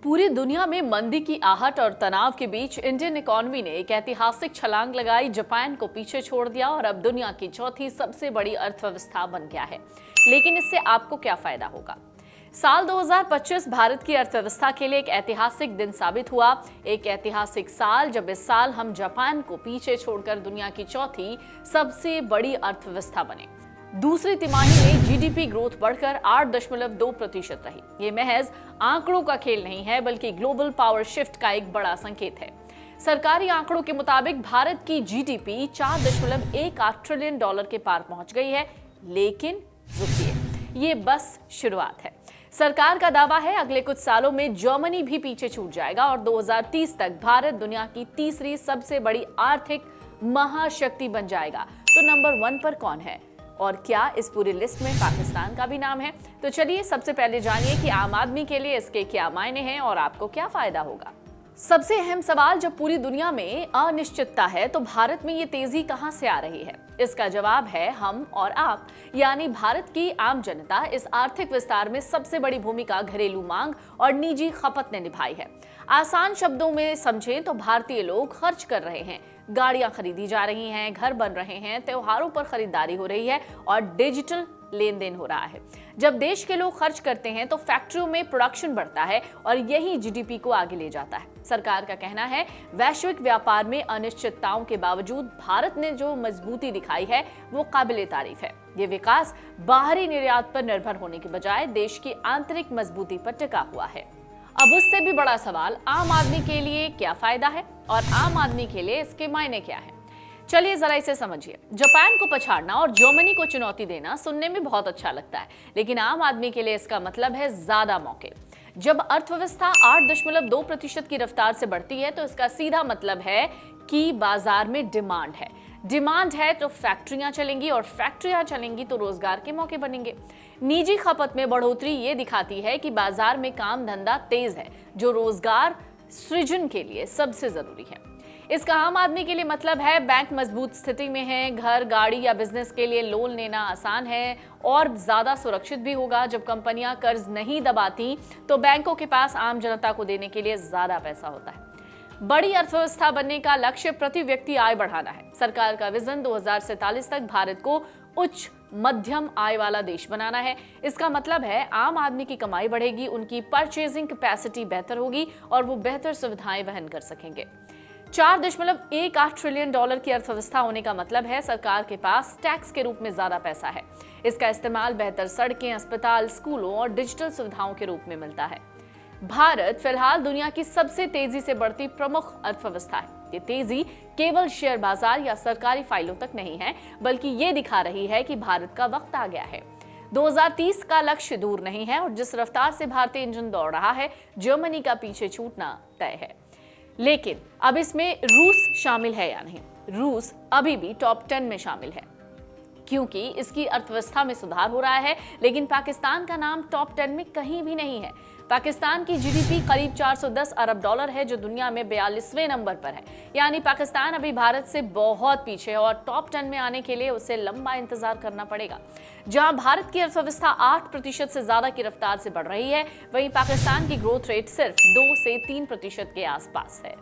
पूरी दुनिया में मंदी की आहट और तनाव के बीच इंडियन इकोनॉमी ने एक ऐतिहासिक छलांग लगाई, जापान को पीछे छोड़ दिया और अब दुनिया की चौथी सबसे बड़ी अर्थव्यवस्था बन गया है। लेकिन इससे आपको क्या फायदा होगा? साल 2025 भारत की अर्थव्यवस्था के लिए एक ऐतिहासिक दिन साबित हुआ। एक ऐतिहासिक साल जब इस साल हम जापान को पीछे छोड़कर दुनिया की चौथी सबसे बड़ी अर्थव्यवस्था बने। दूसरी तिमाही में जीडीपी ग्रोथ बढ़कर 8.2% रही। ये महज आंकड़ों का खेल नहीं है, बल्कि ग्लोबल पावर शिफ्ट का एक बड़ा संकेत है। सरकारी आंकड़ों के मुताबिक भारत की जीडीपी $4.18 ट्रिलियन के पार पहुंच गई है। लेकिन रुकिए, ये बस शुरुआत है। सरकार का दावा है अगले कुछ सालों में जर्मनी भी पीछे छूट जाएगा और 2030 तक भारत दुनिया की तीसरी सबसे बड़ी आर्थिक महाशक्ति बन जाएगा। तो नंबर 1 पर कौन है? और क्या इस पूरी लिस्ट में पाकिस्तान का भी नाम है? तो चलिए सबसे पहले जानिए कि आम आदमी के लिए इसके क्या मायने हैं और आपको क्या फायदा होगा। सबसे अहम सवाल, जब पूरी दुनिया में अनिश्चितता है तो भारत में ये तेजी कहां से आ रही है? इसका जवाब है हम और आप, यानी भारत की आम जनता। इस आर्थिक विस्तार में सबसे बड़ी भूमिका घरेलू मांग और निजी खपत ने निभाई है। आसान शब्दों में समझें तो भारतीय लोग खर्च कर रहे हैं, गाड़ियां खरीदी जा रही हैं, घर बन रहे हैं, त्योहारों पर खरीदारी हो रही है और डिजिटल लेन देन हो रहा है। जब देश के लोग खर्च करते हैं तो फैक्ट्रियों में प्रोडक्शन बढ़ता है और यही जीडीपी को आगे ले जाता है। सरकार का कहना है वैश्विक व्यापार में अनिश्चितताओं के बावजूद भारत ने जो मजबूती दिखाई है वो काबिले तारीफ है। ये विकास बाहरी निर्यात पर निर्भर होने के बजाय देश की आंतरिक मजबूती पर टिका हुआ है। अब उससे भी बड़ा सवाल, आम आदमी के लिए क्या फायदा है और आम आदमी के लिए इसके मायने क्या है? चलिए जरा इसे समझिए। जापान को पछाड़ना और जर्मनी को चुनौती देना सुनने में बहुत अच्छा लगता है, लेकिन आम आदमी के लिए इसका मतलब है ज्यादा मौके। जब अर्थव्यवस्था 8.2% की रफ्तार से बढ़ती है तो इसका सीधा मतलब है कि बाजार में डिमांड है। डिमांड है तो फैक्ट्रियां चलेंगी और फैक्ट्रियां चलेंगी तो रोजगार के मौके बनेंगे। निजी खपत में बढ़ोतरी ये दिखाती है कि बाजार में काम धंधा तेज है, जो रोजगार सृजन के लिए सबसे जरूरी है। इसका आम आदमी के लिए मतलब है बैंक मजबूत स्थिति में है, घर, गाड़ी या बिजनेस के लिए लोन लेना आसान है और ज्यादा सुरक्षित भी होगा। जब कंपनियां कर्ज नहीं दबाती तो बैंकों के पास आम जनता को देने के लिए ज्यादा पैसा होता है। बड़ी अर्थव्यवस्था बनने का लक्ष्य प्रति व्यक्ति आय बढ़ाना है। सरकार का विजन 2047 तक भारत को उच्च मध्यम आय वाला देश बनाना है। इसका मतलब है आम आदमी की कमाई बढ़ेगी, उनकी परचेजिंग कैपेसिटी बेहतर होगी और वो बेहतर सुविधाएं वहन कर सकेंगे। $4.18 ट्रिलियन की अर्थव्यवस्था होने का मतलब है सरकार के पास टैक्स के रूप में ज्यादा पैसा है। इसका इस्तेमाल बेहतर सड़कें, अस्पताल, स्कूलों और डिजिटल सुविधाओं के रूप में मिलता है। भारत फिलहाल दुनिया की सबसे तेजी से बढ़ती प्रमुख अर्थव्यवस्था है। ये तेजी केवल शेयर बाजार या सरकारी फाइलों तक नहीं है, बल्कि ये दिखा रही है कि भारत का वक्त आ गया है। 2030 का लक्ष्य दूर नहीं है और जिस रफ्तार से भारतीय इंजन दौड़ रहा है, जर्मनी का पीछे छूटना तय है। लेकिन अब इसमें रूस शामिल है या नहीं? रूस अभी भी टॉप 10 में शामिल है क्योंकि इसकी अर्थव्यवस्था में सुधार हो रहा है, लेकिन पाकिस्तान का नाम टॉप 10 में कहीं भी नहीं है। पाकिस्तान की जीडीपी करीब $410 अरब है, जो दुनिया में 42वें नंबर पर है। यानी पाकिस्तान अभी भारत से बहुत पीछे है और टॉप 10 में आने के लिए उसे लंबा इंतजार करना पड़ेगा। जहां भारत की अर्थव्यवस्था 8% से ज्यादा की रफ्तार से बढ़ रही है, वहीं पाकिस्तान की ग्रोथ रेट सिर्फ 2 से 3% के आसपास है।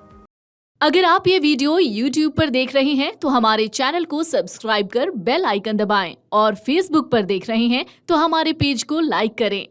अगर आप ये वीडियो YouTube पर देख रहे हैं तो हमारे चैनल को सब्सक्राइब कर बेल आइकन दबाएं और Facebook पर देख रहे हैं तो हमारे पेज को लाइक करें।